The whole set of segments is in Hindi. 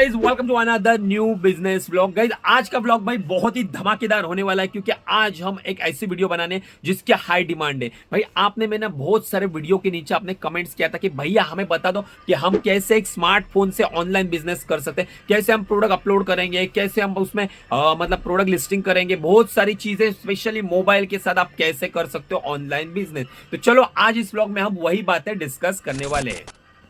Guys, welcome to another new business vlog. Guys, आज का व्लॉग भाई बहुत ही धमाकेदार होने वाला है क्योंकि आज हम एक ऐसी वीडियो बनाने जिसकी हाई डिमांड है। भाई आपने मैंने बहुत सारे वीडियो के नीचे आपने कमेंट्स किया था कि भैया हमें बता दो कि हम कैसे एक स्मार्टफोन से ऑनलाइन बिजनेस कर सकते हैं, कैसे हम प्रोडक्ट अपलोड करेंगे, कैसे हम उसमें मतलब प्रोडक्ट लिस्टिंग करेंगे, बहुत सारी चीजें स्पेशली मोबाइल के साथ आप कैसे कर सकते हो ऑनलाइन बिजनेस। तो चलो आज इस व्लॉग में हम वही बातें डिस्कस करने वाले हैं।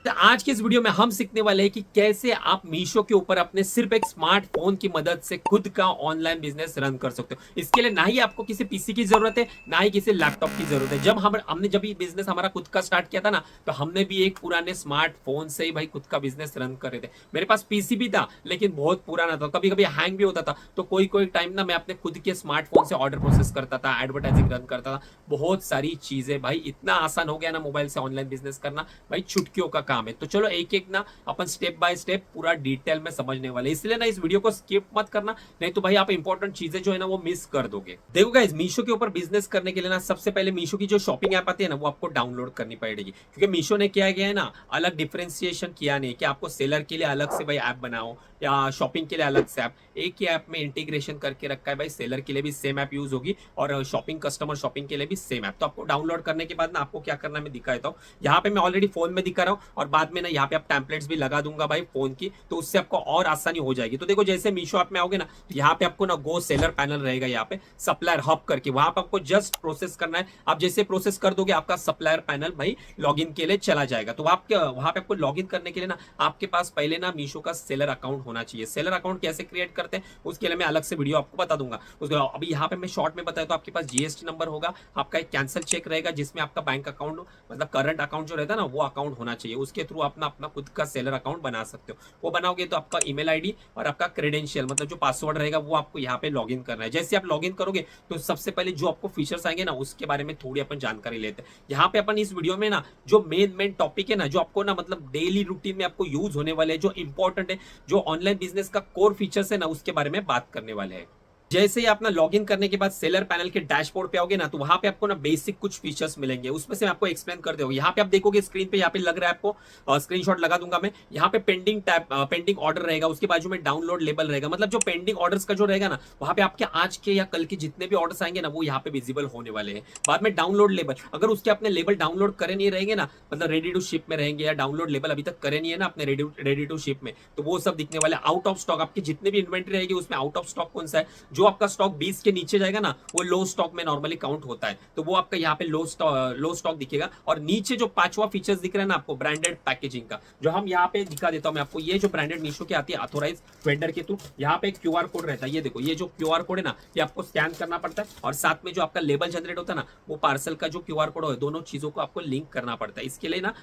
तो आज के इस वीडियो में हम सीखने वाले हैं कि कैसे आप मीशो के ऊपर अपने सिर्फ एक स्मार्टफोन की मदद से खुद का ऑनलाइन बिजनेस रन कर सकते हो। इसके लिए ना ही आपको किसी पीसी की जरूरत है, ना ही किसी लैपटॉप की जरूरत है। जब हमने जब ये बिजनेस हमारा खुद का स्टार्ट किया था ना, तो हमने भी एक पुराने स्मार्टफोन से ही भाई खुद का बिजनेस रन कर रहे थे। मेरे पास पीसी भी था लेकिन बहुत पुराना था, कभी कभी हैंग भी होता था। तो कोई कोई टाइम ना मैं अपने खुद के स्मार्टफोन से ऑर्डर प्रोसेस करता था, एडवर्टाइजिंग रन करता था, बहुत सारी चीजें। भाई इतना आसान हो गया ना मोबाइल से ऑनलाइन बिजनेस करना, भाई चुटकियों का काम है। तो चलो एक एक ना अपन स्टेप बाय स्टेप पूरा डिटेल में समझने वाले, इसलिए ना इस वीडियो को स्किप मत करना, नहीं तो भाई आप इंपॉर्टेंट चीजें जो है ना वो मिस कर दोगे। देखो गाइस, मीशो के ऊपर बिजनेस करने के लिए ना सबसे पहले मीशो की जो शॉपिंग ऐप आती है ना वो आपको डाउनलोड करनी पड़ेगी, क्योंकि मीशो ने किया गया है ना अलग डिफरेंशिएशन किया नहीं कि आपको सेलर के लिए अलग से भाई ऐप बनाओ या शॉपिंग के लिए अलग से ऐप। एक ही ऐप में इंटीग्रेशन करके रखा है भाई, सेलर के लिए भी सेम ऐप यूज होगी और शॉपिंग कस्टमर शॉपिंग के लिए भी सेम ऐप। तो आपको डाउनलोड करने के बाद ना आपको क्या करना है मैं दिखा देता हूँ। यहाँ पे मैं ऑलरेडी फोन में दिखा रहा हूँ और बाद में ना यहाँ पे आप टेम्पलेट्स भी लगा दूंगा भाई फोन की, तो उससे आपको और आसानी हो जाएगी। तो देखो जैसे मीशो ऐप में आओगे ना, तो यहाँ पे आपको ना गो सेलर पैनल रहेगा, यहाँ पे सप्लायर हब करके, वहां पे आपको जस्ट प्रोसेस करना है। आप जैसे प्रोसेस कर दोगे आपका सप्लायर पैनल भाई लॉगिन के लिए चला जाएगा। तो आप वहां पे आपको लॉगिन करने के लिए ना आपके पास पहले ना मीशो का सेलर अकाउंट होना चाहिए। सेलर अकाउंट कैसे क्रिएट करते हैं उसके लिए मैं अलग से वीडियो आपको बता दूंगा। उसके अभी यहाँ पे मैं शॉर्ट में बताया, तो आपके पास जीएसटी नंबर होगा, आपका एक कैंसिल चेक रहेगा जिसमें आपका बैंक अकाउंट मतलब करंट अकाउंट जो रहता है ना वो अकाउंट होना चाहिए। उसके थ्रू अपना अपना खुद का सेलर अकाउंट बना सकते हो। वो बनाओगे तो आपका ईमेल आईडी और आपका क्रेडेंशियल मतलब जो पासवर्ड रहेगा वो आपको यहाँ पे लॉगिन करना है। जैसे आप लॉगिन करोगे तो सबसे पहले जो आपको फीचर्स आएंगे ना उसके बारे में थोड़ी अपन जानकारी लेते हैं। यहाँ पे अपन इस वीडियो में ना जो मेन टॉपिक है ना, जो आपको ना मतलब डेली रूटीन में आपको यूज होने वाले, जो इंपॉर्टेंट है, जो ऑनलाइन बिजनेस का कोर फीचर्स है ना उसके बारे में बात करने वाले हैं। जैसे ही अपना लॉगिन करने के बाद सेलर पैनल के डैशबोर्ड पे आओगे ना, तो वहां पे आपको ना बेसिक कुछ फीचर्स मिलेंगे, उसमें से मैं आपको एक्सप्लेन कर दूंगा। यहाँ पे आप देखोगे स्क्रीन पे, यहाँ पे लग रहा है आपको, स्क्रीनशॉट लगा दूंगा मैं। यहाँ पे पेंडिंग टैब, पेंडिंग ऑर्डर रहेगा, उसके बाजू में डाउनलोड लेबल रहेगा, मतलब जो पेंडिंग ऑर्डर्स का जो रहेगा ना वहां पे आपके आज के या कल के जितने भी ऑर्डर्स आएंगे ना वो यहाँ पे विजिबल होने वाले हैं। बाद में डाउनलोड लेबल, अगर उसके अपने लेबल डाउनलोड करे नहीं रहेंगे ना, मतलब रेडी टू शिप में रहेंगे या डाउनलोड लेबल अभी तक करे नहीं है ना अपने रेडी टू शिप में, तो वो सब दिखने वाले। आउट ऑफ स्टॉक, आपकी जितने भी इन्वेंट्री रहेगी उसमें आउट ऑफ स्टॉक कौन सा है, जो आपका स्टॉक 20 के नीचे जाएगा ना वो लो स्टॉक में नॉर्मली काउंट होता है, तो वो आपका यहाँ पे लो स्टॉक दिखेगा। और नीचे जो पांचवा फीचर्स दिख रहा है ना आपको ब्रांडेड पैकेजिंग का, जो हम यहाँ पे दिखा देता हूँ मैं आपको। ये जो ब्रांडेड मीशो की आती है ऑथोराइज वेंडर के थ्रू, यहाँ पे क्यूआर कोड रहता है। ये देखो, ये जो क्यूआर कोड है ना ये आपको स्कैन करना पड़ता है, और साथ में जो आपका लेबल जनरेट होता है ना वो पार्सल का जो क्यूआर कोड है, दोनों चीजों को आपको लिंक करना पड़ता है। इसके लिए ना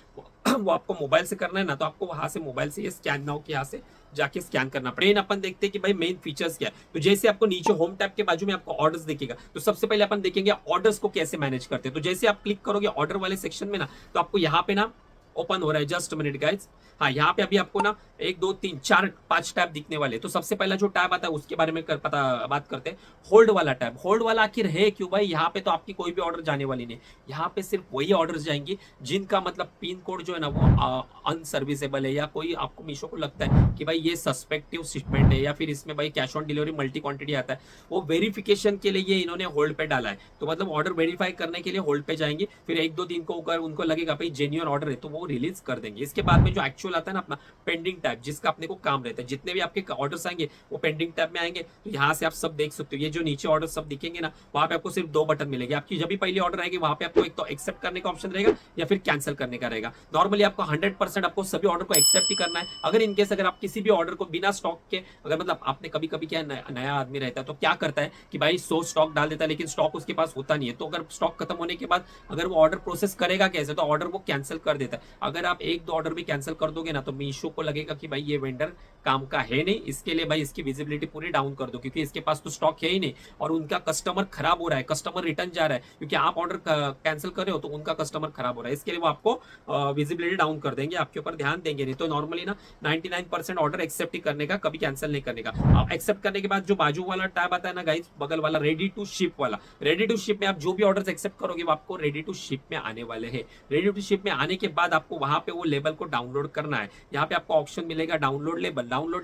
वो आपको मोबाइल से करना है ना, तो आपको वहां से मोबाइल से ये स्कैन नाउ के यहाँ से जाके स्कैन करना पड़ेगा। अपन देखते हैं कि भाई मेन फीचर्स क्या है। तो जैसे आपको नीचे होम टैब के बाजू में आपको ऑर्डर्स दिखेगा, तो सबसे पहले अपन देखेंगे ऑर्डर्स को कैसे मैनेज करते हैं। तो जैसे आप क्लिक करोगे ऑर्डर वाले सेक्शन में ना, तो आपको यहाँ पे ना ओपन हो रहा है, जस्ट मिनट गाइज। हाँ, यहाँ पे अभी आपको ना 1 2 3 4 5 टैब दिखने वाले। तो सबसे पहला जो टैब आता है उसके बारे में बात करते हैं। होल्ड वाला टैब, होल्ड वाला आखिर है क्यों भाई? यहाँ पे तो आपकी कोई भी ऑर्डर जाने वाली नहीं, यहाँ पे सिर्फ वही ऑर्डर्स जाएंगी जिनका मतलब पिन कोड जो है ना वो अनसर्विसेबल है, या कोई आपको मीशो को लगता है कि भाई ये सस्पेक्टिव शिपमेंट है, या फिर इसमें भाई cash on delivery multi quantity आता है, वो वेरिफिकेशन के लिए ये इन्होंने होल्ड पे डाला है। तो मतलब ऑर्डर वेरीफाई करने के लिए होल्ड पे जाएंगे, फिर 1 2 दिन को अगर उनको लगेगा भाई जेन्युइन ऑर्डर है तो वो रिलीज कर देंगे। इसके बाद में जो एक्चुअल आता है ना अपना पेंडिंग टैब, जिसका अपने को काम रहता है, जितने भी आपके ऑर्डर्स आएंगे वो पेंडिंग टैब में आएंगे। तो यहाँ से आप सब देख सकते हो, ये जो नीचे ऑर्डर सब दिखेंगे ना वहां पे आपको सिर्फ 2 बटन मिलेंगे। आपकी जब भी पहली ऑर्डर आएगी वहां पे आपको एक तो एक्सेप्ट करने का ऑप्शन रहेगा या फिर कैंसिल करने का रहेगा। नॉर्मली आपको 100% आपको सभी ऑर्डर को एक्सेप्ट ही करना है। अगर इनकेस अगर आप किसी भी ऑर्डर को बिना स्टॉक के, अगर मतलब आपने कभी कभी क्या नया आदमी रहता है तो क्या करता है कि भाई 100 स्टॉक डाल देता है लेकिन स्टॉक उसके पास होता नहीं है, तो अगर स्टॉक खत्म होने के बाद अगर वो ऑर्डर प्रोसेस करेगा कैसे, तो ऑर्डर वो कैंसिल कर देता है। अगर आप 1 2 ऑर्डर भी कैंसिल कर दोगे ना तो मीशो को लगेगा कि भाई ये वेंडर काम का है नहीं, इसके लिए भाई इसकी विजिबिलिटी पूरी डाउन कर दो, क्योंकि इसके पास तो स्टॉक है ही नहीं और उनका कस्टमर खराब हो रहा है, कस्टमर रिटर्न जा रहा है, क्योंकि आप ऑर्डर कैंसिल कर रहे हो तो उनका कस्टमर खराब हो रहा है। इसके लिए वो आपको विजिबिलिटी डाउन कर देंगे, आपके ऊपर ध्यान देंगे नहीं। तो नॉर्मली ना 99% ऑर्डर एक्सेप्ट ही करने का, कभी कैंसिल नहीं करने का। आप एक्सेप्ट करने के बाद जो बाजू वाला टैब आता है ना गाइस, बगल वाला रेडी टू शिप वाला, रेडी टू शिप में आप जो भी ऑर्डर एक्सेप्ट करोगे वो आपको रेडी टू शिप में आने वाले हैं। रेडी टू शिप में आने के बाद आपको वहां पे वो लेबल को डाउनलोड करना है। यहाँ पे आपको ऑप्शन मिलेगा डाउनलोड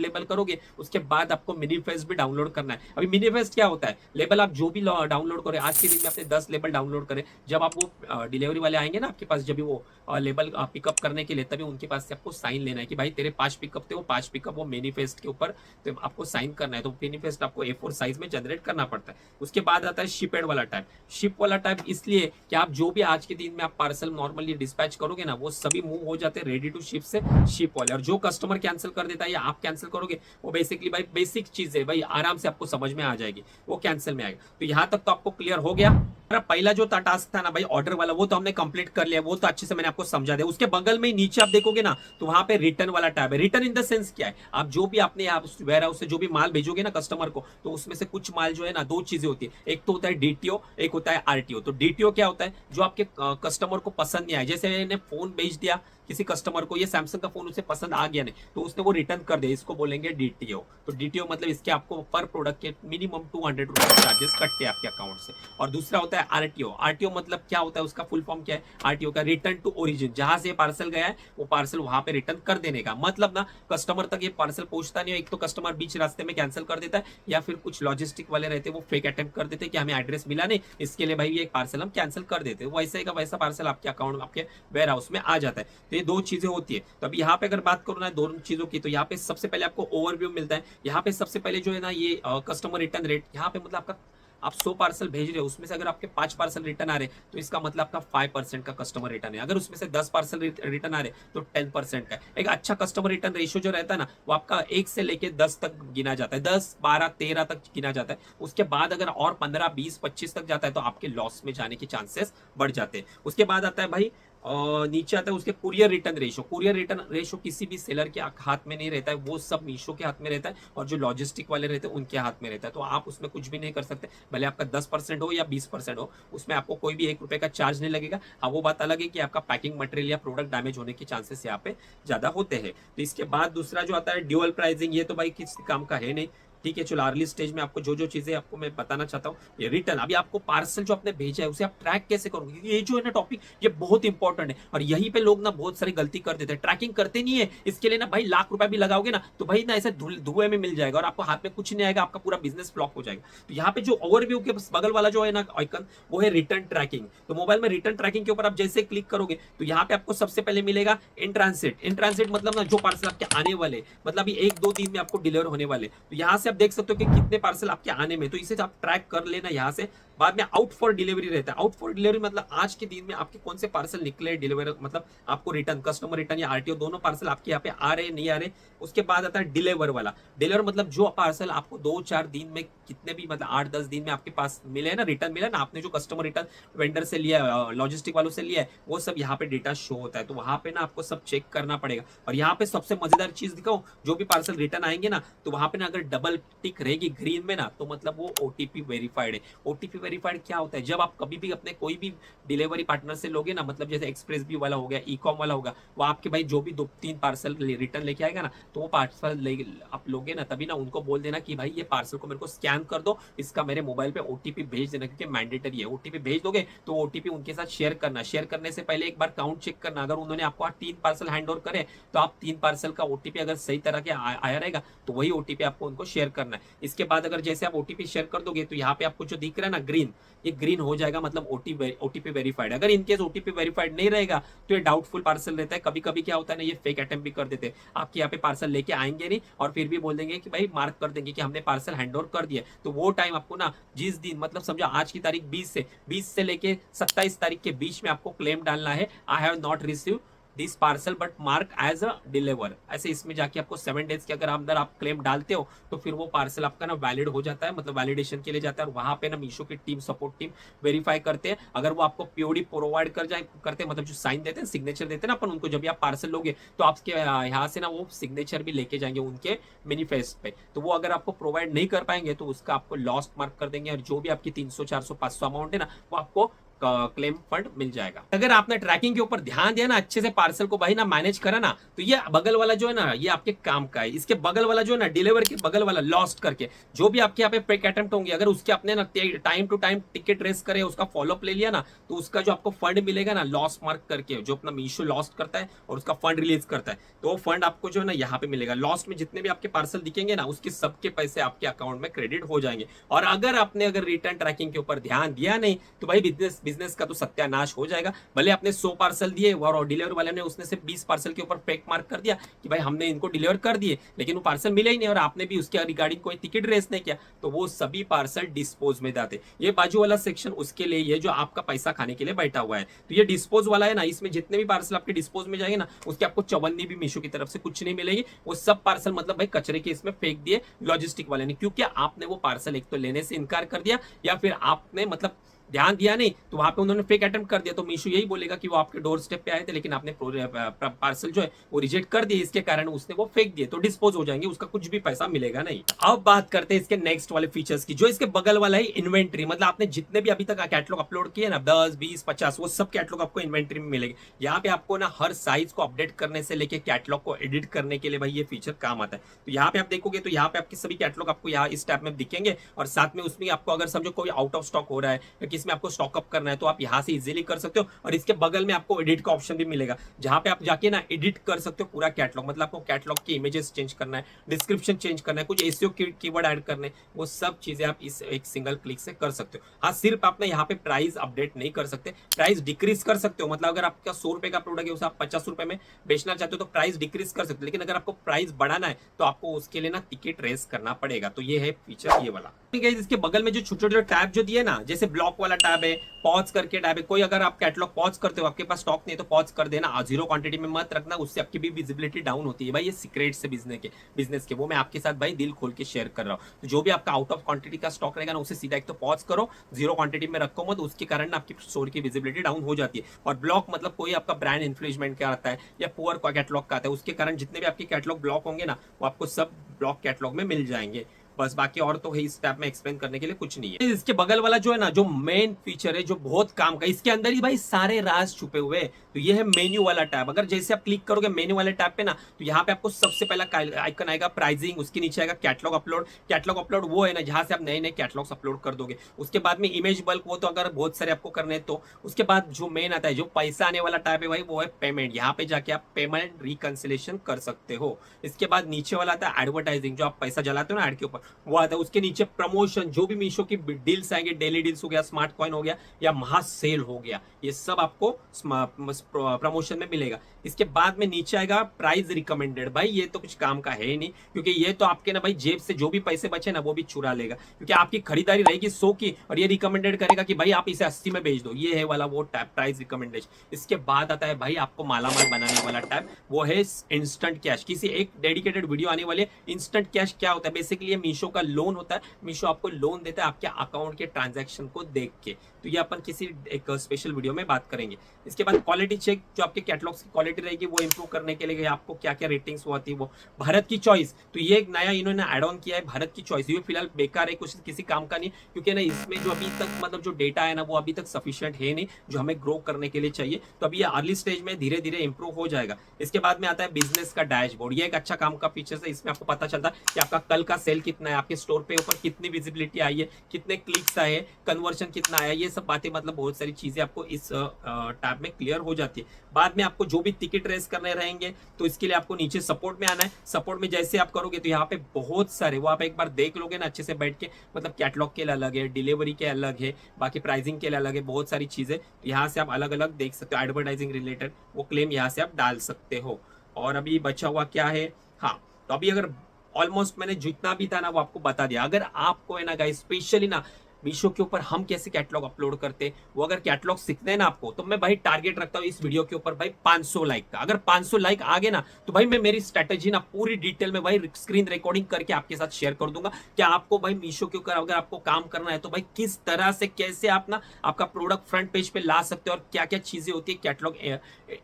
लेबल करोगे, उसके बाद आपको मिनीफेस्ट भी डाउनलोड करना है। अभी मिनीफेस्ट क्या होता है, लेबल आप जो भी डाउनलोड करें, आज के दिन में आपने 10 लेबल डाउनलोड करें, जब आप वो डिलीवरी वाले आएंगे ना आपके पास, जब भी वो लेबल पिकअप करने के लिए, तभी उनके पास से आपको साइन लेना है कि भाई तेरे 5 पिकअप थे, वो 5 पिकअप वो मैनिफेस्ट के ऊपर तो आपको साइन करना है। तो मैनिफेस्ट आपको A4 साइज में जनरेट करना पड़ता है। उसके बाद आता है शिपेड वाला टाइप। शिप वाला टाइप इसलिए कि आप जो भी आज के दिन में आप पार्सल नॉर्मली डिस्पैच करोगे ना, वो सभी मूव हो जाते हैं रेडी टू शिप से शिप वाले। और जो कस्टमर कैंसिल कर देता है या आप कैंसिल करोगे, वो बेसिकली भाई बेसिक चीज है भाई, आराम से आपको समझ में आ जाएगी, वो कैंसिल में आएगा। तो यहाँ तक तो आपको क्लियर हो गया। पहला जो टास्क था ना भाई ऑर्डर वाला, वो तो हमने कंप्लीट कर लिया, वो तो अच्छे से मैंने आपको समझा दिया। उसके बगल में ही नीचे आप देखोगे ना, तो वहां पे रिटर्न वाला टैब है। रिटर्न इन द सेंस क्या है, आप जो भी आपने वेयर हाउस से जो भी माल भेजोगे ना कस्टमर को, तो उसमें से कुछ माल जो है ना, दो चीजें होती है, एक तो होता है डीटीओ, एक होता है आरटीओ। तो डीटीओ क्या होता है, जो आपके कस्टमर को पसंद नहीं आया, जैसे मैंने फोन भेज दिया किसी कस्टमर को, ये सैमसंग का फोन उसे पसंद आ गया नहीं, तो उसने वो रिटर्न कर दिया, इसको बोलेंगे डीटीओ। तो डीटीओ मतलब इसके आपको पर प्रोडक्ट के मिनिमम 200 रुपए चार्जेस कटते हैं आपके अकाउंट से। और दूसरा होता है आरटीओ। आरटीओ मतलब क्या होता है, उसका फुल फॉर्म क्या है, आरटीओ का रिटर्न टू ओरिजिन। जहां से पार्सल गया है वो पार्सल वहां पे रिटर्न कर देने का मतलब ना, कस्टमर तक ये पार्सल पहुंचता नहीं है। एक तो कस्टमर बीच रास्ते में कैंसिल कर देता है, या फिर कुछ लॉजिस्टिक वाले रहते हैं वो फेक अटेम्प्ट कर देते हैं कि हमें एड्रेस मिला नहीं, इसके लिए भाई ये पार्सल हम कैंसिल कर देते हैं। वैसे का वैसा पार्सल आपके अकाउंट आपके वेयर हाउस में आ जाता है। तो ये दो चीजें होती है। तो अभी यहाँ पे अगर बात करो ना दोनों चीजों की, तो यहाँ पे सबसे पहले आपको ओवरव्यू मिलता है। यहाँ पे सबसे पहले जो है ना ये कस्टमर रिटर्न रेट, यहाँ पे मतलब आपका आप 100 पार्सल भेज रहे हो, उसमें से अगर आपके 5 पार्सल रिटर्न आ रहे, तो इसका मतलब आपका 5% का कस्टमर रिटर्न है। अगर उसमें से 10 पार्सल रिटर्न आ रहे, तो 10% का। एक अच्छा कस्टमर रिटर्न रेशियो जो रहता है ना, वो आपका 1 से लेके 10 तक गिना जाता है, 10 12 13 तक गिना जाता है। उसके बाद अगर और 15 20 25 तक जाता है, तो आपके लॉस में जाने के चांसेस बढ़ जाते हैं। उसके बाद आता है भाई और नीचे आता है उसके courier return ratio. Courier return ratio किसी भी सेलर के हाथ में नहीं रहता है, वो सब मीशो के हाथ में रहता है, और जो लॉजिस्टिक वाले रहते हैं उनके हाथ में रहता है। तो आप उसमें कुछ भी नहीं कर सकते, भले आपका 10% हो या 20% हो, उसमें आपको कोई भी 1 रुपए का चार्ज नहीं लगेगा। हाँ, वो बात अलग है कि आपका पैकिंग मटेरियल या प्रोडक्ट डैमेज होने के चांसेस यहाँ पे ज्यादा होते हैं। तो इसके बाद दूसरा जो आता है ड्यूअल प्राइसिंग, ये तो भाई किसी काम का है नहीं, ठीक है। चलो अर्ली स्टेज में आपको जो जो चीजें आपको मैं बताना चाहता हूँ, ये रिटर्न। अभी आपको पार्सल जो आपने भेजा है उसे आप ट्रैक कैसे करोगे, ये जो है ना टॉपिक, ये बहुत इंपॉर्टेंट है। और यहीं पे लोग ना बहुत सारी गलती कर देते हैं, ट्रैकिंग करते नहीं है। इसके लिए ना भाई लाख रुपए भी लगाओगे ना, तो भाई ना ऐसे धुएं में मिल जाएगा और आपको हाथ में कुछ नहीं आएगा, आपका पूरा बिजनेस फ्लॉप हो जाएगा। तो यहाँ पे जो ओवरव्यू के बगल वाला जो है ना आइकन, वो है रिटर्न ट्रैकिंग। तो मोबाइल में रिटर्न ट्रैकिंग के ऊपर आप जैसे क्लिक करोगे, तो यहाँ पे आपको सबसे पहले मिलेगा इन ट्रांसिट। इन ट्रांसिट मतलब ना जो पार्सल आपके आने वाले, मतलब 1-2 दिन में आपको डिलीवर होने वाले। तो यहाँ से आप देख सकते हो कि कितने पार्सल आपके आने में, तो इसे आप ट्रैक कर लेना यहाँ से। बाद में आउट फॉर डिलीवरी रहता है। आउट फॉर डिलीवरी मतलब आज के दिन में आपके कौन से पार्सल निकले डिलीवर, मतलब आपको रिटर्न, कस्टमर रिटर्न या आरटीओ दोनों पार्सल आपके यहाँ पे आ रहे नहीं आ रहे। उसके बाद आता है डिलीवर वाला। डिलीवर मतलब जो पार्सल आपको 2-4 दिन में, कितने भी मतलब 8-10 दिन में आपके पास मिले ना, रिटर्न मिला ना, आपने जो कस्टमर रिटर्न वेंडर से लिया, लॉजिस्टिक वालों से लिया है, वो सब यहाँ पे डेटा शो होता है। तो वहां पे ना आपको सब चेक करना पड़ेगा। और यहाँ पे सबसे मजेदार चीज दिखाऊं, जो भी पार्सल रिटर्न आएंगे ना, तो वहां पे ना अगर डबल टिक रहेगी ग्रीन में ना, तो मतलब वो ओटीपी वेरीफाइड है। ओटीपी वेरीफाइड क्या होता है, जब आप कभी भी अपने कोई भी डिलीवरी पार्टनर से लोगे ना, मतलब जैसे एक्सप्रेस बी वाला हो गया, ई कॉम वाला होगा, वो आपके भाई जो भी 2-3 पार्सल रिटर्न लेके आएगा ना, तो वो पार्सल आप लोगे ना, तभी ना उनको बोल देना कि भाई ये पार्सल को मेरे को स्कैन कर दो, इसका मेरे मोबाइल पे ओटीपी भेज देना, क्योंकि मैंडेटरी है। ओटीपी भेज दोगे तो ओटीपी उनके साथ शेयर करना। शेयर करने से पहले एक बार काउंट चेक करना, अगर उन्होंने आपको 3 पार्सल हैंड ओवर करे, तो आप 3 पार्सल का ओटीपी अगर सही तरह के आया रहेगा, तो वही ओटीपी आपको उनको शेयर करना है। इसके बाद अगर जैसे आप ओटीपी शेयर कर दोगे, तो यहाँ पे आपको जो दिख रहा है ना ग्रीन, ये ग्रीन हो जाएगा, मतलब ओटीपी वेरीफाइड। अगर इनकेस ओटीपी वेरीफाइड नहीं रहेगा, तो ये डाउटफुल पार्सल रहता है। कभी कभी क्या होता है ना, ये फेक अटेम्प्ट भी कर देते हैं, आपके यहाँ पे पार्सल लेके आएंगे नहीं, और फिर भी बोल देंगे कि भाई मार्क कर देंगे कि हमने पार्सल हैंड ओवर कर दिया। तो वो टाइम आपको ना, जिस दिन मतलब समझो आज की तारीख 20 से लेके 27 तारीख के बीच में आपको क्लेम डालना है, I have not receive this parcel but mark as a deliver. ऐसे इसमें जाके आपको 7 डेज के अगर अंदर आप क्लेम डालते हो, तो फिर वो पार्सल आपका ना वैलिड हो जाता है, मतलब वैलिडेशन के लिए जाता है। और वहां पे ना मीशो की टीम, सपोर्ट टीम वेरीफाई करते हैं। अगर वो आपको पीओडी प्रोवाइड करते हैं, मतलब जो साइन देते हैं, सिग्नेचर देते हैं ना अपन उनको, जब भी आप पार्सल लोगे, तो आपके यहाँ से ना वो सिग्नेचर भी लेके जाएंगे उनके मैनिफेस्ट पे। तो वो अगर आपको प्रोवाइड नहीं कर पाएंगे, तो उसका आपको लॉस्ट मार्क कर देंगे, और जो भी आपकी 300 400 500 अमाउंट है ना, वो आपको क्लेम फंड मिल जाएगा। अगर आपने ट्रैकिंग के ऊपर ध्यान दिया ना, अच्छे से पार्सल को भाई ना मैनेज करा ना, तो ये बगल वाला जो है ना, ये आपके काम का है। इसके बगल वाला जो है ना, डिलीवर के बगल वाला लॉस्ट करके जो भी आपके यहाँ पे पेक अटेम्प्ट होंगे, अगर उसके अपने ना time to time ticket raise करे, उसका फॉलोअप ले लिया ना, तो उसका जो आपको फंड मिलेगा ना, लॉस मार्क करके, जो अपना मीशो लॉस्ट करता है और उसका फंड रिलीज करता है, तो वो फंड आपको जो है ना यहाँ पे मिलेगा। लॉस्ट में जितने भी आपके पार्सल दिखेंगे ना, उसके सबके पैसे आपके अकाउंट में क्रेडिट हो जाएंगे। और अगर आपने रिटर्न ट्रैकिंग के ऊपर ध्यान दिया नहीं, तो भाई बिजनेस का तो सत्यानाश हो जाएगा। भले आपने 100 पार्सल दिए और डिलीवर वाले ने उसने सिर्फ 20 पार्सल के ऊपर पेक मार्क कर दिया कि भाई हमने इनको डिलीवर कर दिए, लेकिन वो पार्सल मिले ही नहीं और आपने भी उसके रिगार्डिंग कोई टिकट रेस नहीं किया, तो वो सभी पार्सल डिस्पोज में जाते। ये बाजू वाला सेक्शन उसके लिए, ये जो आपका पैसा खाने के लिए बैठा हुआ है, तो ये डिस्पोज वाला है ना, इसमें जितने भी पार्सल आपके डिस्पोज में जाएंगे ना, उसके आपको चवन्नी भी मीशो की तरफ से कुछ नहीं मिलेगी। वो सब पार्सल मतलब भाई कचरे के इसमें फेंक दिए लॉजिस्टिक वाले ने, क्योंकि आपने वो पार्सल एक तो लेने से इनकार कर दिया, या फिर आपने मतलब ध्यान दिया नहीं, तो वहां पे उन्होंने फेक अटेम्प्ट कर दिया, तो मीशो यही बोलेगा कि वो आपके डोर स्टेप पे आए थे, लेकिन आपने पार्सल जो है वो रिजेक्ट कर दिए, इसके कारण उसने वो फेंक दिए, तो डिस्पोज हो जाएंगे, उसका कुछ भी पैसा मिलेगा नहीं। अब बात करते हैं इसके नेक्स्ट वाले फीचर्स की, जो इसके बगल वाला है इन्वेंट्री। मतलब आपने जितने भी अभी तक कैटलॉग अपलोड किए ना, 10, 20, 50, वो सब कैटलॉग आपको इन्वेंट्री में मिलेगी। यहाँ पे आपको ना हर साइज को अपडेट करने से लेके कैटलॉग को एडिट करने के लिए भाई ये फीचर काम आता है। तो यहाँ पे आप देखोगे तो यहाँ पे आपके सभी कैटलॉग आपको यहाँ इस टैब में दिखेंगे, और साथ में उसमें आपको अगर समझो कोई आउट ऑफ स्टॉक हो रहा है या किसमें आपको स्टॉकअप करना है, तो आप यहाँ से इजीली कर सकते हो। और इसके बगल में आपको एडिट का ऑप्शन भी मिलेगा, जहां पे आप जाके ना एडिट कर सकते हो पूरा कैटलॉग। मतलब आपको कैटलॉग की इमेजेस चेंज करना है, डिस्क्रिप्शन चेंज करना है, कुछ एसईओ कीवर्ड ऐड करने, वो सब चीजें आप इस एक सिंगल क्लिक से कर सकते हो। हाँ, सिर्फ आप ना यहाँ पे प्राइस अपडेट नहीं कर सकते, प्राइस डिक्रीज कर सकते हो। मतलब अगर आपका 100 रुपए का प्रोडक्ट है, उसे आप 50 रुपए में बेचना चाहते हो, तो प्राइस डिक्रीज कर सकते हो। लेकिन अगर आपको प्राइस बढ़ाना है, तो आपको उसके लिए ना टिकट रेस करना पड़ेगा। तो ये है फीचर ये वाला। इसके बगल में जो छोटे छोटे टैब जो दिए ना, जैसे ब्लॉक वाला टैब है, पॉज करके टैब है। कोई अगर आप कैटलॉग पॉज करते हो, आपके पास स्टॉक नहीं है, तो पॉज कर देना, जीरो क्वांटिटी में मत रखना, उससे आपकी भी विजिबिलिटी डाउन होती है भाई। ये सीक्रेट से बिजनेस के वो मैं आपके साथ भाई दिल खोल के शेयर कर रहा हूँ। तो जो भी आपका आउट ऑफ क्वांटिटी का स्टॉक रहेगा ना, उसे सीधा एक तो पॉज करो, जीरो क्वांटिटी में रखो मत, उसके कारण आपकी स्टोर की विजिबिलिटी डाउन हो जाती है। और ब्लॉक मतलब कोई आपका ब्रांड इन्फ्लुएंसमेंट का आता है या पुअर कैटलॉग का आता है, उसके कारण जितने भी आपके कैटलॉग ब्लॉक होंगे ना, वो आपको सब ब्लॉक कैटलॉग में मिल जाएंगे। बस बाकी और तो है इस टैब में एक्सप्लेन करने के लिए कुछ नहीं है। इसके बगल वाला जो है ना, जो मेन फीचर है, जो बहुत काम का, इसके अंदर ही भाई सारे राज छुपे हुए हैं। तो ये है मेन्यू वाला टैब। अगर जैसे आप क्लिक करोगे मेन्यू वाले टैब पे ना, तो यहाँ पे आपको सबसे पहला आइकन आएगा प्राइसिंग, उसके नीचे आएगा कैटलॉग अपलोड। कैटलॉग अपलोड वो है ना, जहां से आप नए नए कैटलॉग्स अपलोड कर दोगे। उसके बाद में इमेज बल्क, वो तो अगर बहुत सारे आपको करने तो। उसके बाद जो मेन आता है, जो पैसा आने वाला टैब है भाई, वो है पेमेंट। यहाँ पे जाके आप पेमेंट रिकंसिलेशन कर सकते हो। इसके बाद नीचे वाला आता है एडवर्टाइजिंग, जो आप पैसा जलाते हो ना एड के ऊपर, वो आता है। उसके नीचे प्रमोशन, जो भी मीशो की डील्स आएंगे, डेली डील्स हो गया, स्मार्ट कॉइन हो गया या महा सेल हो गया, ये सब आपको प्रमोशन में मिलेगा। इसके बाद में नीचे आएगा प्राइस रिकमेंडेड। भाई ये तो कुछ काम का है ही नहीं, क्योंकि ये तो आपके ना भाई जेब से जो भी पैसे बचे ना, वो भी चुरा लेगा, क्योंकि आपकी खरीदारी रहेगी 100 की और ये रिकमेंडेड करेगा कि भाई आप इसे 80 में बेच दो। ये है वाला वो टैब, प्राइस रिकमेंडेशन। इसके बाद आता है भाई आपको मालामाल बनाने वाला टैब, वो है इंस्टेंट कैश। किसी एक डेडिकेटेड वीडियो आने वाले। इंस्टेंट कैश क्या होता है? बेसिकली ये मीशो का लोन होता है। मीशो आपको लोन देता है आपके अकाउंट के ट्रांजैक्शन को देख के। तो ये अपन किसी एक स्पेशल वीडियो में बात करेंगे। इसके बाद क्वालिटी चेक, जो आपके कैटलॉग्स की क्वालिटी रहेगी वो इंप्रूव करने के लिए आपको क्या क्या रेटिंग्स हुआ थी वो। भारत की चॉइस, तो ये एक नया इन्होंने ऐड ऑन किया है, भारत की चॉइस। ये फिलहाल बेकार है, कुछ किसी काम का नहीं, क्योंकि ना इसमें जो अभी तक मतलब जो डेटा है ना, वो अभी तक सफिशिएंट है नहीं, जो हमें ग्रो करने के लिए चाहिए। तो अभी ये अर्ली स्टेज में धीरे धीरे इंप्रूव हो जाएगा। इसके बाद में आता है बिजनेस का डैशबोर्ड। ये एक अच्छा काम का फीचर है। इसमें आपको पता चलता है कि आपका कल का सेल कितना है, आपके स्टोर पे ऊपर कितनी विजिबिलिटी आई है, कितने क्लिक्स आए, कन्वर्जन कितना आया, ये सब बातें मतलब बहुत सारी चीजें आपको इस टैब में क्लियर हो जाती है। बाद में आपको जो भी टिकट रेस करने रहेंगे, तो इसके लिए आपको नीचे सपोर्ट में आना है। सपोर्ट में जैसे आप करोगे, तो यहाँ पे बहुत सारे, वो आप एक बार देख लोगे ना अच्छे से बैठ के, मतलब कैटलॉग के लिए अलग है, डिलीवरी के अलग है, बाकी प्राइसिंग के लिए अलग है, बहुत सारी चीजें। तो यहाँ से आप अलग अलग देख सकते हो। एडवर्टाइजिंग रिलेटेड वो क्लेम यहाँ से आप डाल सकते हो। और अभी बचा हुआ क्या है? हाँ, तो अभी अगर ऑलमोस्ट मैंने जितना भी था ना, वो आपको बता दिया। अगर आपको है ना गाइस, स्पेशली ना मीशो के ऊपर हम कैसे कैटलॉग अपलोड करते हैं, वो अगर कैटलॉग सीखते हैं ना आपको, तो मैं भाई टारगेट रखता हूँ इस वीडियो के ऊपर भाई 500 लाइक का। अगर 500 लाइक आ गए ना, तो भाई मैं मेरी स्ट्रेटेजी ना पूरी डिटेल में भाई स्क्रीन रिकॉर्डिंग करके आपके साथ शेयर कर दूंगा कि आपको भाई मीशो के ऊपर अगर आपको काम करना है, तो भाई किस तरह से कैसे आप ना आपका प्रोडक्ट फ्रंट पेज पे ला सकते हो और क्या क्या चीजें होती है कैटलॉग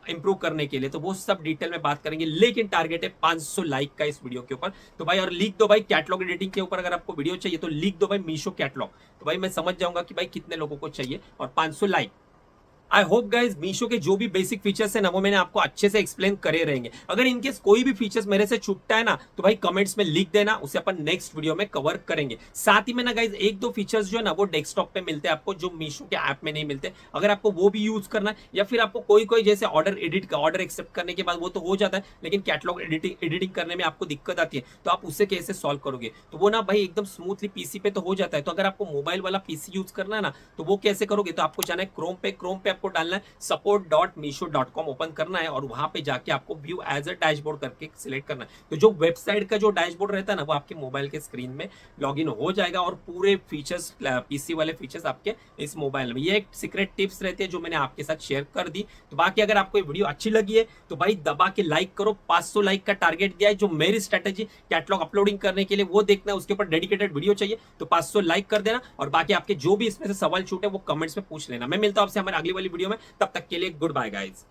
इंप्रूव करने के लिए। तो वो सब डिटेल में बात करेंगे, लेकिन टारगेट है 500 लाइक का इस वीडियो के ऊपर। तो भाई और लिख दो भाई कैटलॉग एडिटिंग के ऊपर, अगर आपको वीडियो चाहिए तो लिख दो भाई मीशो कैटलॉग, तो भाई मैं समझ जाऊंगा कि भाई कितने लोगों को चाहिए। और 500 like I hope guys Meesho के जो भी बेसिक फीचर्स है ना वो मैंने आपको अच्छे से एक्सप्लेन करे रहेंगे। अगर इनकेस कोई भी फीचर्स मेरे से छूटता है ना तो भाई कमेंट्स में लिख देना, उसे अपन नेक्स्ट वीडियो में कवर करेंगे। साथ ही में ना गाइज एक दो फीचर्स जो है ना वो डेस्कटॉप पे मिलते हैं आपको, जो मीशो के ऐप में नहीं मिलते। अगर आपको वो भी यूज करना है या फिर आपको कोई कोई जैसे ऑर्डर एक्सेप्ट करने के बाद वो तो हो जाता है, लेकिन कैटलॉग एडिटिंग करने में आपको दिक्कत आती है, तो आप उससे कैसे सॉल्व करोगे? तो वो ना भाई एकदम स्मूथली पीसी पे तो हो जाता है। तो अगर आपको मोबाइल वाला पीसी यूज करना है ना तो वो कैसे करोगे? तो आपको जाना है क्रोम पे आपको डालना है support.misho.com, ओपन करना है और वहां पे जाके आपको व्यू एज अ डैशबोर्ड करके सिलेक्ट करना है। तो जो वेबसाइट का जो डैशबोर्ड रहता है ना वो आपके मोबाइल के स्क्रीन में लॉगिन हो जाएगा और पूरे फीचर्स पीसी वाले फीचर्स आपके इस मोबाइल में। ये एक सीक्रेट टिप्स रहती है जो मैंने आपके साथ शेयर कर दी। तो बाकी अगर आपको ये वीडियो अच्छी लगी है तो भाई दबा के लाइक करो। 500 लाइक का टारगेट दिया है। जो मेरी स्ट्रेटेजी कैटलॉग अपलोडिंग करने के लिए वो देखना है, उसके ऊपर डेडिकेटेड वीडियो चाहिए तो 500 लाइक कर देना। और बाकी आपके जो भी इसमें से सवाल छूटे वो कमेंट्स में पूछ लेना। मैं मिलता हूं आपसे हमारे अगली वाली वीडियो में, तब तक के लिए गुड बाय गाइज।